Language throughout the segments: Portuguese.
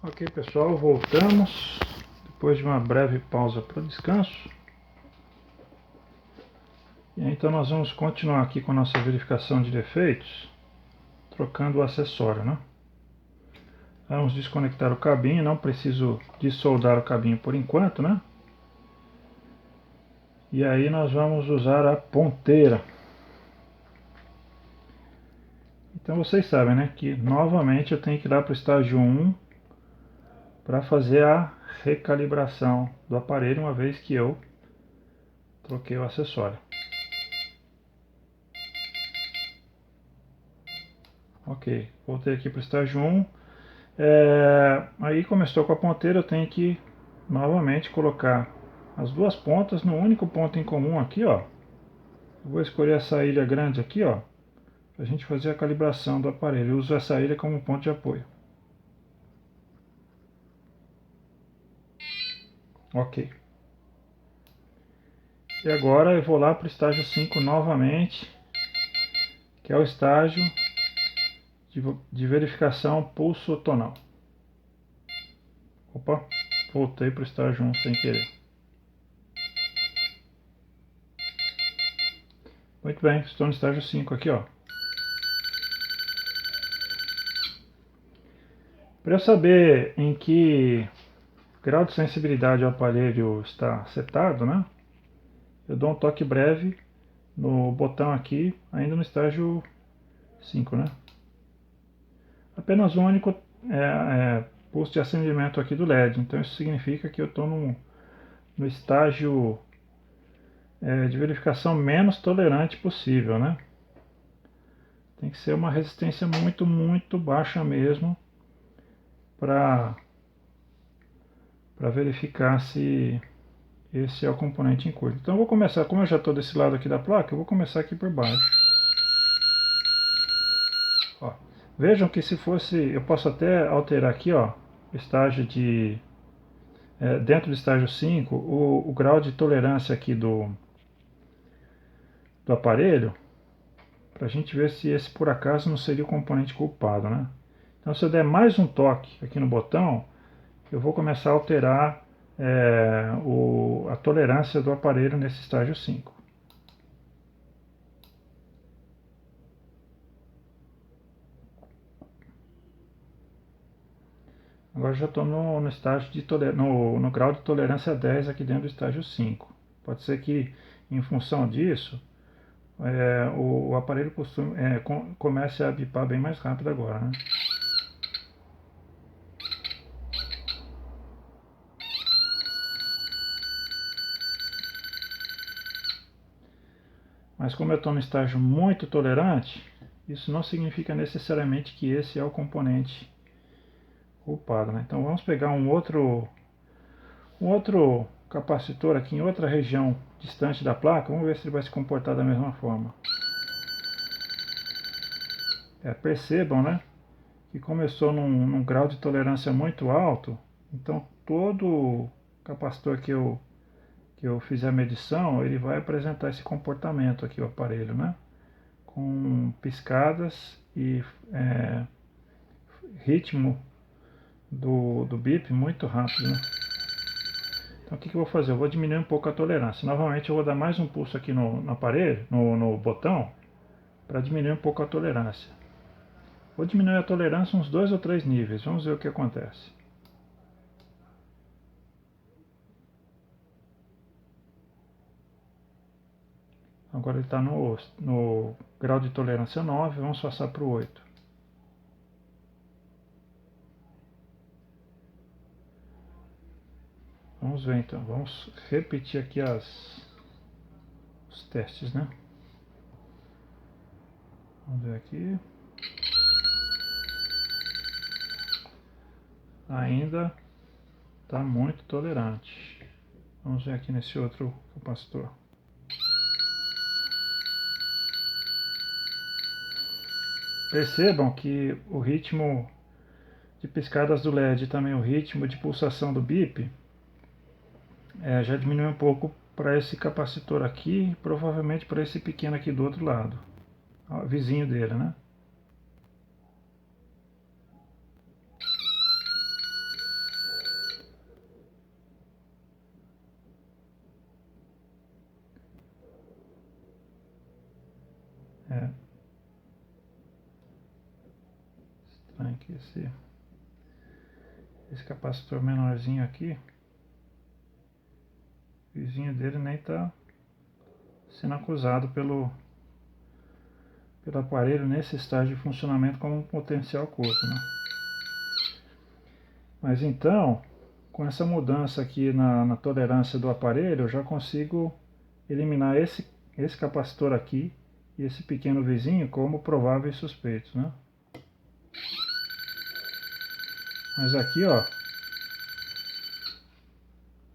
Ok, pessoal, voltamos depois de uma breve pausa para o descanso. E então nós vamos continuar aqui com a nossa verificação de defeitos, trocando o acessório, né? Vamos desconectar o cabinho, não preciso desoldar o cabinho por enquanto, né? E aí nós vamos usar a ponteira. Então vocês sabem, né, que novamente eu tenho que ir lá para o estágio 1 para fazer a recalibração do aparelho, uma vez que eu troquei o acessório. Ok, voltei aqui para o estágio 1. Aí como eu estou com a ponteira, eu tenho que novamente colocar as duas pontas no único ponto em comum aqui, ó. Eu vou escolher essa ilha grande aqui, ó, para a gente fazer a calibração do aparelho. Eu uso essa ilha como ponto de apoio. Ok. E agora eu vou lá para o estágio 5 novamente, que é o estágio de verificação pulso tonal. Opa, voltei para o estágio 1 sem querer. Muito bem, estou no estágio 5 aqui, ó. Para eu saber em que grau de sensibilidade o aparelho está setado, né? Eu dou um toque breve no botão aqui, ainda no estágio 5, né? Apenas um único pulso de acendimento aqui do LED, então isso significa que eu estou no estágio de verificação menos tolerante possível, né? Tem que ser uma resistência muito, muito baixa mesmo para verificar se esse é o componente em curto. Então eu vou começar, como eu já estou desse lado aqui da placa, eu vou começar aqui por baixo. Ó, vejam que se fosse, eu posso até alterar aqui, ó, estágio dentro do estágio 5, o grau de tolerância aqui do aparelho, para a gente ver se esse por acaso não seria o componente culpado, né? Então se eu der mais um toque aqui no botão, eu vou começar a alterar a tolerância do aparelho nesse estágio 5. Agora já estou no estágio no grau de tolerância 10 aqui dentro do estágio 5. Pode ser que, em função disso, o aparelho comece a bipar bem mais rápido agora, né? Mas como eu estou no estágio muito tolerante, isso não significa necessariamente que esse é o componente culpado, né? Então vamos pegar um outro capacitor aqui em outra região distante da placa, vamos ver se ele vai se comportar da mesma forma. Percebam, né, que como eu estou num grau de tolerância muito alto, então todo capacitor que eu fizer a medição, ele vai apresentar esse comportamento aqui, o aparelho, né, com piscadas e ritmo do bip muito rápido, né? Então o que eu vou fazer? Eu vou diminuir um pouco a tolerância. Novamente eu vou dar mais um pulso aqui no aparelho, no botão, para diminuir um pouco a tolerância. Vou diminuir a tolerância uns 2 ou 3 níveis, vamos ver o que acontece. Agora ele está no grau de tolerância 9, vamos passar para o 8. Vamos ver então, vamos repetir aqui os testes, né? Vamos ver aqui. Ainda está muito tolerante. Vamos ver aqui nesse outro capacitor. Percebam que o ritmo de piscadas do LED e também o ritmo de pulsação do bip já diminuiu um pouco para esse capacitor aqui, provavelmente para esse pequeno aqui do outro lado, vizinho dele, né? estranho aqui, esse capacitor menorzinho aqui, o vizinho dele nem está sendo acusado pelo aparelho nesse estágio de funcionamento como um potencial curto, né? Mas então, com essa mudança aqui na tolerância do aparelho, eu já consigo eliminar esse capacitor aqui e esse pequeno vizinho como prováveis suspeitos, né? Mas aqui, ó,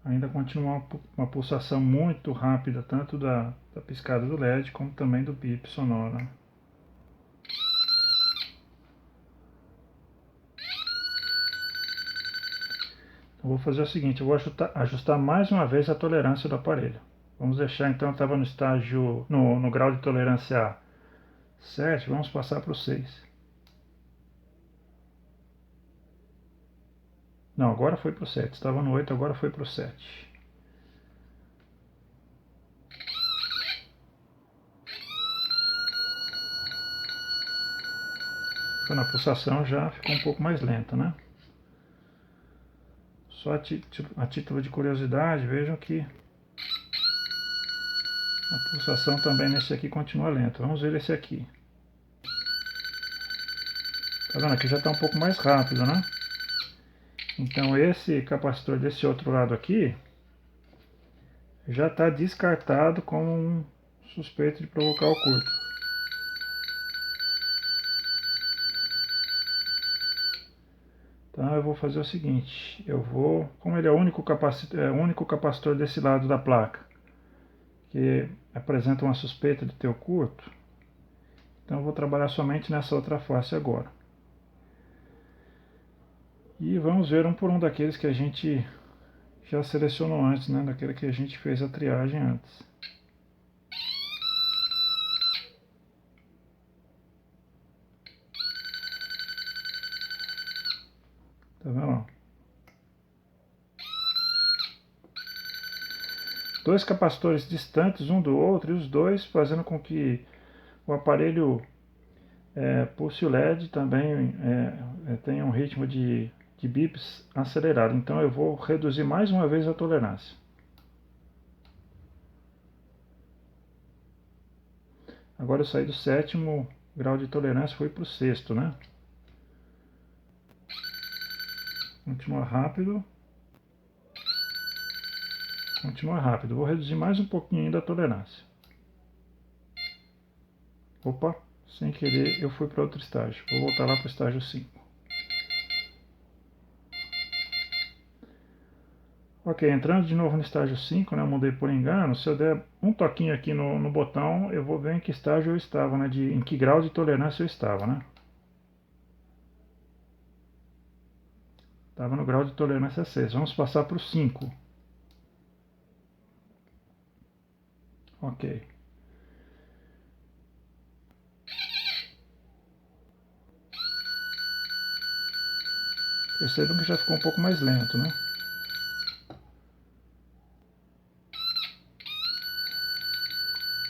ainda continua uma pulsação muito rápida, tanto da piscada do LED como também do bip sonoro, né? Eu vou fazer o seguinte, eu vou ajustar mais uma vez a tolerância do aparelho. Vamos deixar então, estava no estágio, no grau de tolerância 7, vamos passar para o 6. Não, agora foi para o 7, estava no 8, agora foi para o 7. Na pulsação já ficou um pouco mais lenta, né? Só a título de curiosidade, vejam que a pulsação também nesse aqui continua lenta. Vamos ver esse aqui. Tá vendo? Aqui já está um pouco mais rápido, né? Então esse capacitor desse outro lado aqui já está descartado como um suspeito de provocar o curto. Então eu vou fazer o seguinte, como ele é o único capacitor desse lado da placa, que apresenta uma suspeita de ter o curto, então eu vou trabalhar somente nessa outra face agora. E vamos ver um por um daqueles que a gente já selecionou antes, né? Daquele que a gente fez a triagem antes. Tá vendo? Dois capacitores distantes um do outro e os dois fazendo com que o aparelho pulse o LED também tenha um ritmo de bips acelerado. Então eu vou reduzir mais uma vez a tolerância. Agora eu saí do 7º grau de tolerância, fui para o 6º, né? Continua rápido. Continua rápido. Vou reduzir mais um pouquinho ainda a tolerância. Opa, sem querer eu fui para outro estágio. Vou voltar lá para o estágio 5. Ok, entrando de novo no estágio 5, né, eu mudei por engano. Se eu der um toquinho aqui no botão, eu vou ver em que estágio eu estava, né, em que grau de tolerância eu estava, né? Estava no grau de tolerância 6. Vamos passar para o 5. Ok. Percebam que já ficou um pouco mais lento, né?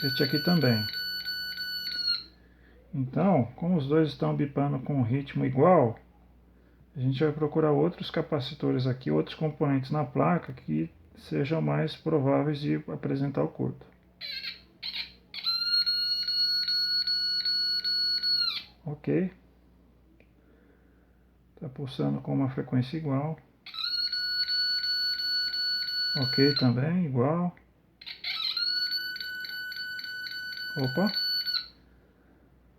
Este aqui também. Então, como os dois estão bipando com um ritmo igual, a gente vai procurar outros capacitores aqui, outros componentes na placa que sejam mais prováveis de apresentar o curto. Ok. Está pulsando com uma frequência igual. Ok também, igual. Opa.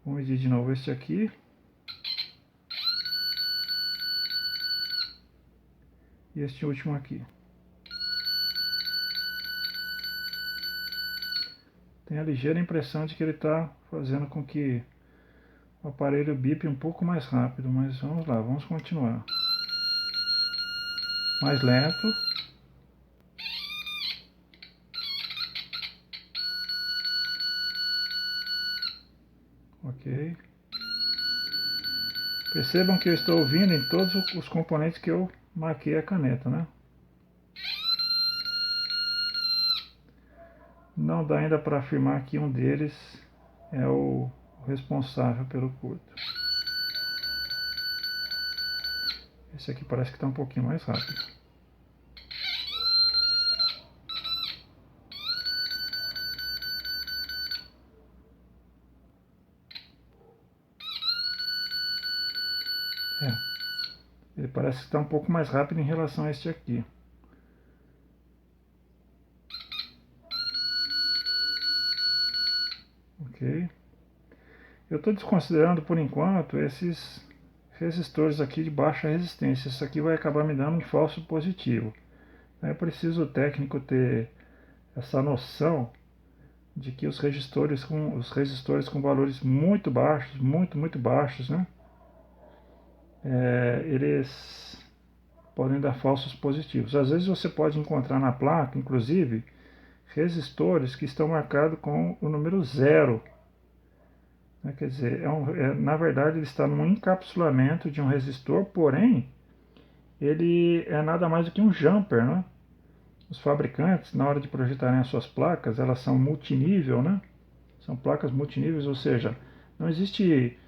Vamos medir de novo este aqui. E este último aqui. Tenho a ligeira impressão de que ele está fazendo com que o aparelho bipe um pouco mais rápido, mas vamos lá, vamos continuar. Mais lento. Ok. Percebam que eu estou ouvindo em todos os componentes que eu marquei a caneta, né? Não dá ainda para afirmar que um deles é o responsável pelo curto. Esse aqui parece que está um pouquinho mais rápido. É, ele parece que está um pouco mais rápido em relação a este aqui. Ok. Eu estou desconsiderando por enquanto esses resistores aqui de baixa resistência. Isso aqui vai acabar me dando um falso positivo. É preciso o técnico ter essa noção de que os resistores com valores muito baixos, muito baixos, né? Eles podem dar falsos positivos. Às vezes você pode encontrar na placa, inclusive, resistores que estão marcados com o número 0. Né? Quer dizer, na verdade ele está num encapsulamento de um resistor, porém ele é nada mais do que um jumper, né? Os fabricantes, na hora de projetarem as suas placas, elas são multinível, né? São placas multiníveis, ou seja, não existe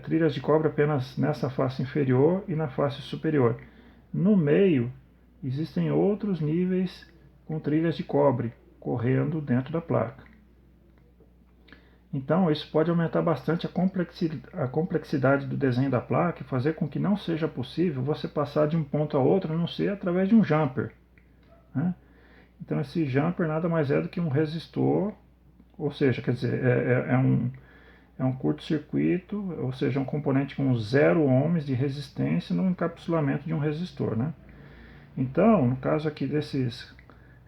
trilhas de cobre apenas nessa face inferior e na face superior. No meio, existem outros níveis com trilhas de cobre correndo dentro da placa. Então, isso pode aumentar bastante a complexidade do desenho da placa e fazer com que não seja possível você passar de um ponto a outro, a não ser através de um jumper. Né? Então, esse jumper nada mais é do que um resistor, ou seja, quer dizer, é um curto-circuito, ou seja, um componente com 0 ohms de resistência no encapsulamento de um resistor. Né? Então, no caso aqui desses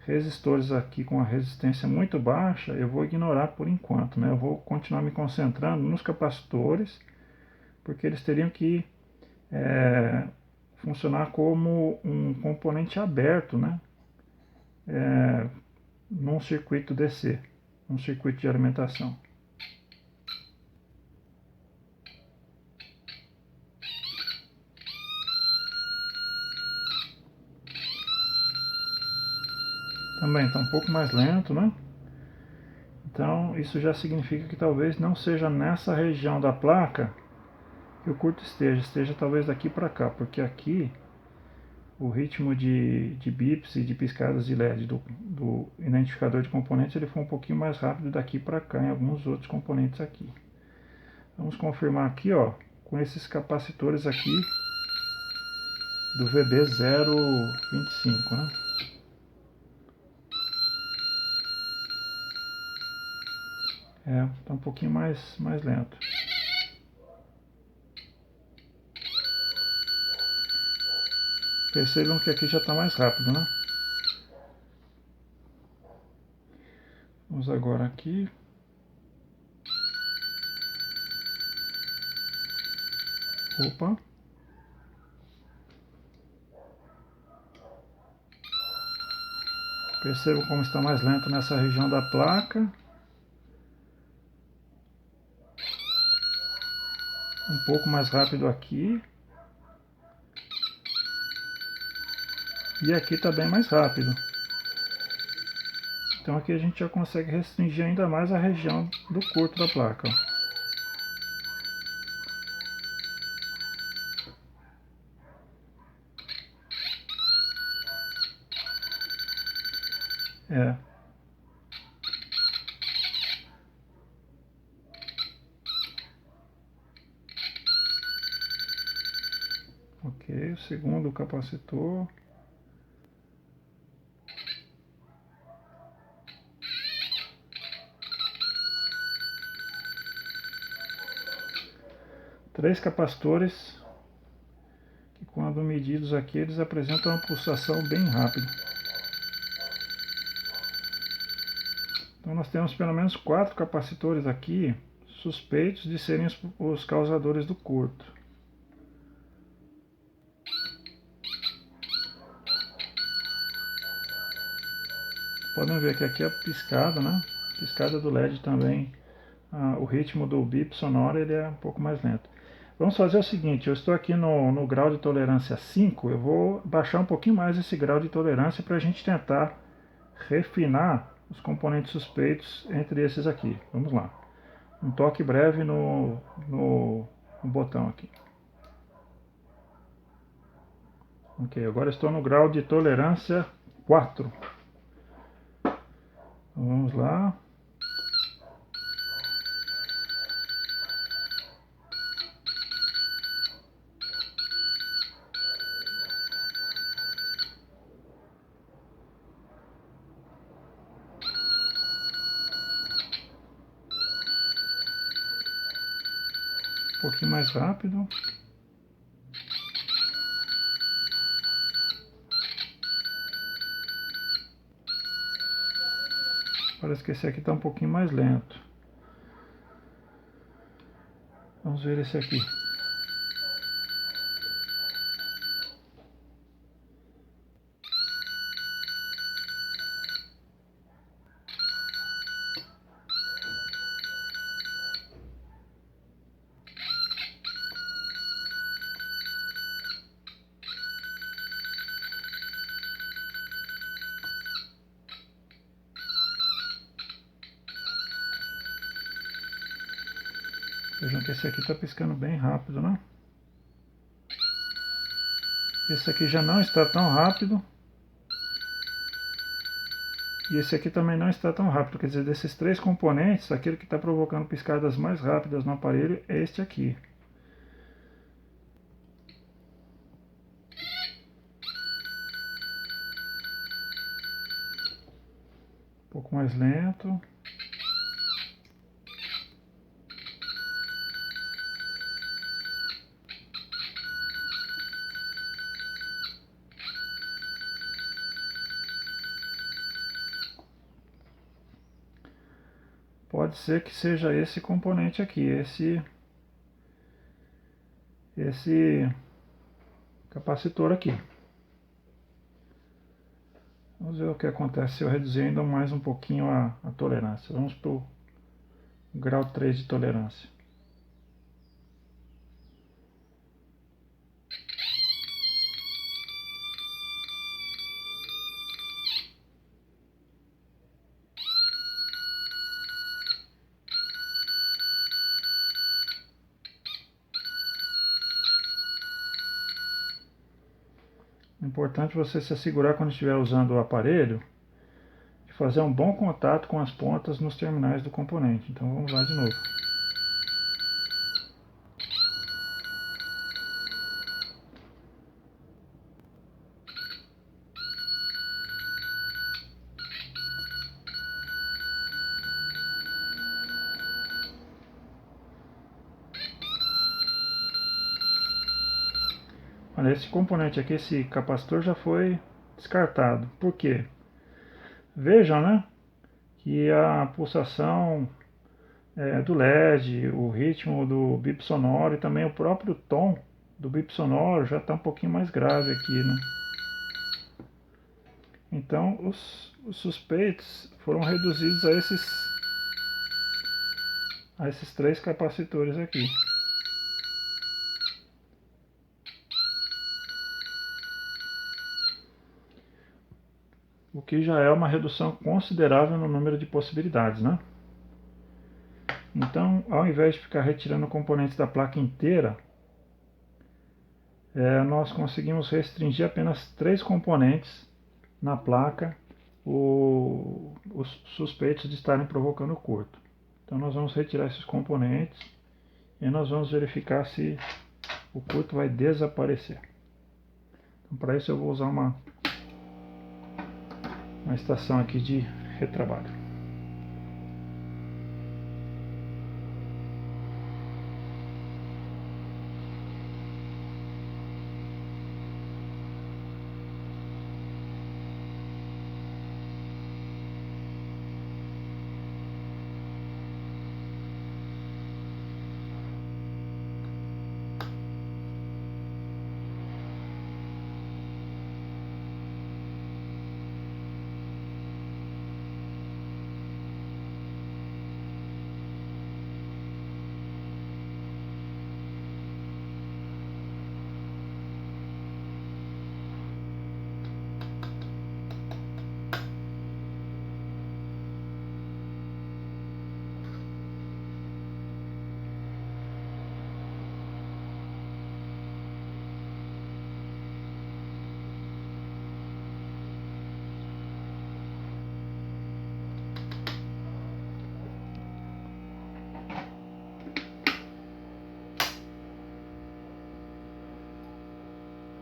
resistores aqui com a resistência muito baixa, eu vou ignorar por enquanto, né? Eu vou continuar me concentrando nos capacitores, porque eles teriam que funcionar como um componente aberto, né? Num circuito DC, um circuito de alimentação. Também está um pouco mais lento, né? Então isso já significa que talvez não seja nessa região da placa que o curto esteja talvez daqui para cá, porque aqui o ritmo de bips e de piscadas de LED do identificador de componentes ele foi um pouquinho mais rápido daqui para cá em alguns outros componentes aqui. Vamos confirmar aqui, ó, com esses capacitores aqui do VB025, né? Tá um pouquinho mais lento. Percebam que aqui já está mais rápido, né? Vamos agora aqui. Opa. Percebam como está mais lento nessa região da placa. Um pouco mais rápido aqui. E aqui está bem mais rápido. Então aqui a gente já consegue restringir ainda mais a região do curto da placa. Ó. É. Ok, o segundo capacitor. Três capacitores que quando medidos aqui eles apresentam uma pulsação bem rápida. Então nós temos pelo menos 4 capacitores aqui suspeitos de serem os causadores do curto. Podem ver que aqui a piscada, né? A piscada do LED também, o ritmo do bip sonoro ele é um pouco mais lento. Vamos fazer o seguinte, eu estou aqui no grau de tolerância 5, eu vou baixar um pouquinho mais esse grau de tolerância para a gente tentar refinar os componentes suspeitos entre esses aqui. Vamos lá. Um toque breve no botão aqui. Ok, agora estou no grau de tolerância 4. Então, vamos lá. Um pouquinho mais rápido. Parece que esse aqui está um pouquinho mais lento. Vamos ver esse aqui. Vejam que esse aqui está piscando bem rápido, né? Esse aqui já não está tão rápido. E esse aqui também não está tão rápido. Quer dizer, desses 3 componentes, aquele que está provocando piscadas mais rápidas no aparelho é este aqui. Um pouco mais lento. Pode ser que seja esse componente aqui, esse capacitor aqui. Vamos ver o que acontece se eu reduzir ainda mais um pouquinho a tolerância. Vamos para o grau 3 de tolerância. É importante você se assegurar quando estiver usando o aparelho de fazer um bom contato com as pontas nos terminais do componente. Então vamos lá de novo. Olha, esse componente aqui, esse capacitor já foi descartado. Por quê? Vejam, né, que a pulsação do LED, o ritmo do bip sonoro e também o próprio tom do bip sonoro já está um pouquinho mais grave aqui, né? Então os suspeitos foram reduzidos a esses 3 capacitores aqui. O que já é uma redução considerável no número de possibilidades, né? Então, ao invés de ficar retirando componentes da placa inteira, nós conseguimos restringir apenas 3 componentes na placa, os suspeitos de estarem provocando curto. Então nós vamos retirar esses componentes e nós vamos verificar se o curto vai desaparecer. Então, para isso eu vou usar uma estação aqui de retrabalho.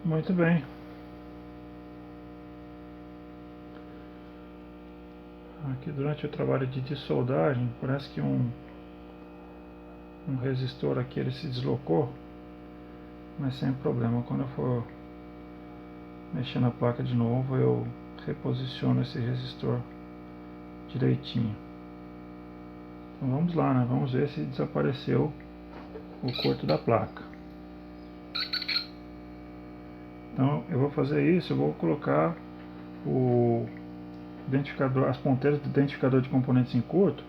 Muito bem. Aqui durante o trabalho de dessoldagem, parece que um resistor aqui ele se deslocou, mas sem problema. Quando eu for mexer na placa de novo, eu reposiciono esse resistor direitinho. Então vamos lá, né? Vamos ver se desapareceu o curto da placa. Então eu vou fazer isso, eu vou colocar o identificador, as ponteiras do identificador de componentes em curto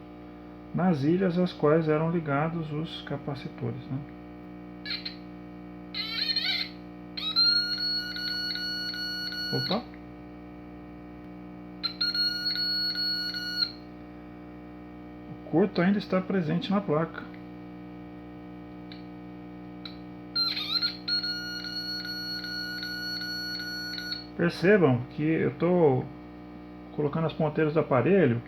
nas ilhas às quais eram ligados os capacitores, né? Opa! O curto ainda está presente na placa. Percebam que eu estou colocando as ponteiras do aparelho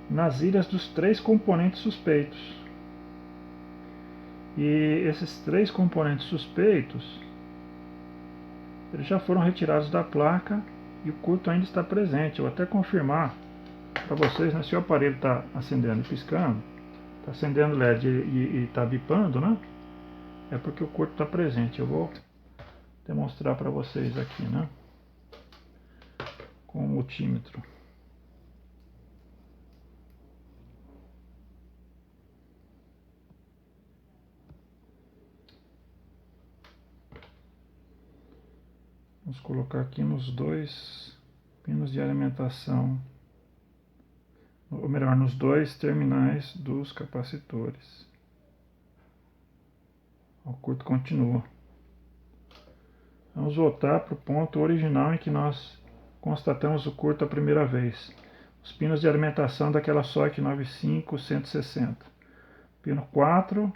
nas ilhas dos 3 componentes suspeitos. E esses 3 componentes suspeitos eles já foram retirados da placa e o curto ainda está presente. Eu vou até confirmar para vocês, né, se o aparelho está acendendo e piscando, está acendendo LED e está bipando, né? É porque o curto está presente. Eu vou demonstrar para vocês aqui, né? Com o multímetro. Vamos colocar aqui nos 2 pinos de alimentação, ou melhor, nos 2 terminais dos capacitores. O curto continua. Vamos voltar para o ponto original em que nós constatamos o curto a primeira vez. Os pinos de alimentação daquela SOC 95160. Pino 4,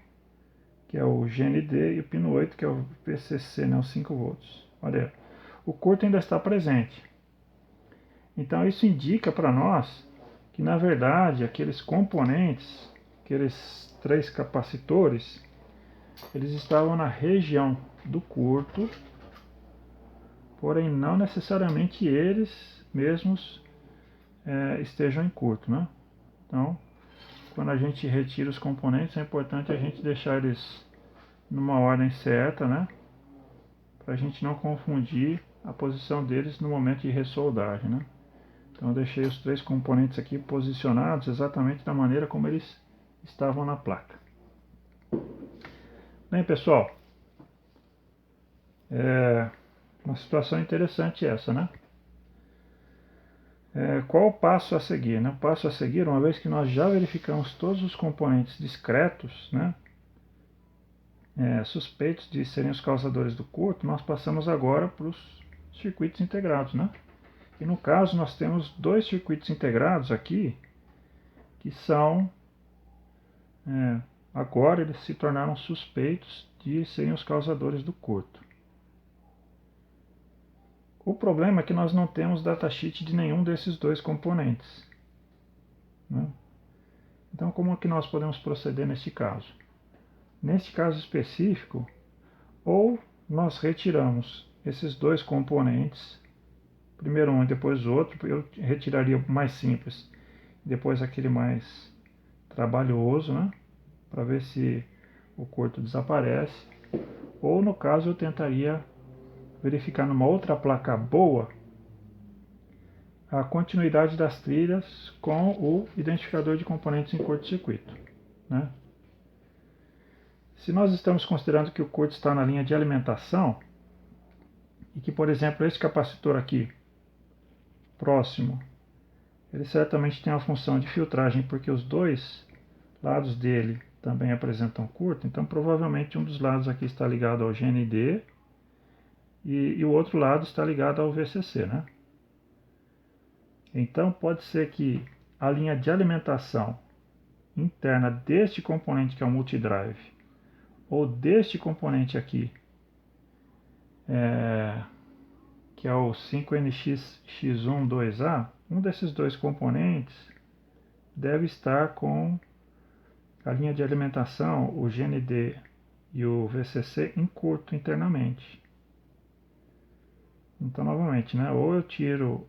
que é o GND, e o pino 8, que é o PCC, né, os 5 volts. Olha, o curto ainda está presente. Então isso indica para nós que, na verdade, aqueles componentes, aqueles 3 capacitores, eles estavam na região do curto, porém não necessariamente eles mesmos estejam em curto, né? Então, quando a gente retira os componentes, é importante a gente deixar eles numa ordem certa, né? Para a gente não confundir a posição deles no momento de ressoldagem, né? Então eu deixei os 3 componentes aqui posicionados exatamente da maneira como eles estavam na placa. Bem, pessoal, uma situação interessante essa, né? Qual o passo a seguir? Né? O passo a seguir, uma vez que nós já verificamos todos os componentes discretos, né? Suspeitos de serem os causadores do curto, nós passamos agora para os circuitos integrados, né? E no caso nós temos 2 circuitos integrados aqui que são agora eles se tornaram suspeitos de serem os causadores do curto. O problema é que nós não temos datasheet de nenhum desses 2 componentes, né? Então como é que nós podemos proceder neste caso? Neste caso específico, ou nós retiramos esses 2 componentes, primeiro um e depois o outro. Eu retiraria o mais simples, depois aquele mais trabalhoso, né, para ver se o curto desaparece. Ou no caso eu tentaria verificar numa outra placa boa a continuidade das trilhas com o identificador de componentes em curto-circuito, né? Se nós estamos considerando que o curto está na linha de alimentação e que, por exemplo, esse capacitor aqui próximo, ele certamente tem uma função de filtragem, porque os 2 lados dele também apresentam curto, então provavelmente um dos lados aqui está ligado ao GND e o outro lado está ligado ao VCC, né? Então pode ser que a linha de alimentação interna deste componente, que é o multidrive, ou deste componente aqui, que é o 5NX-X1-2A, um desses 2 componentes deve estar com a linha de alimentação, o GND e o VCC, em curto internamente. Então, novamente, né, ou eu tiro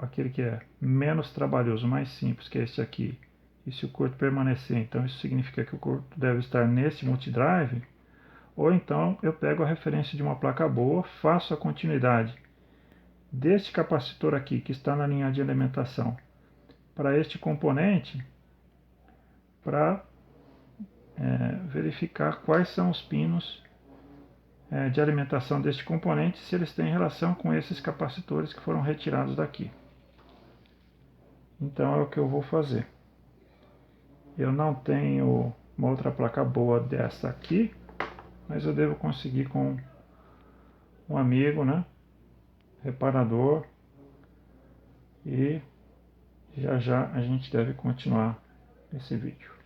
aquele que é menos trabalhoso, mais simples, que é esse aqui, e se o curto permanecer, então isso significa que o curto deve estar nesse multidrive, ou então eu pego a referência de uma placa boa, faço a continuidade deste capacitor aqui, que está na linha de alimentação, para este componente, para verificar quais são os pinos de alimentação deste componente, se eles têm relação com esses capacitores que foram retirados daqui. Então é o que eu vou fazer. Eu não tenho uma outra placa boa dessa aqui, mas eu devo conseguir com um amigo, né, reparador, e já já a gente deve continuar esse vídeo.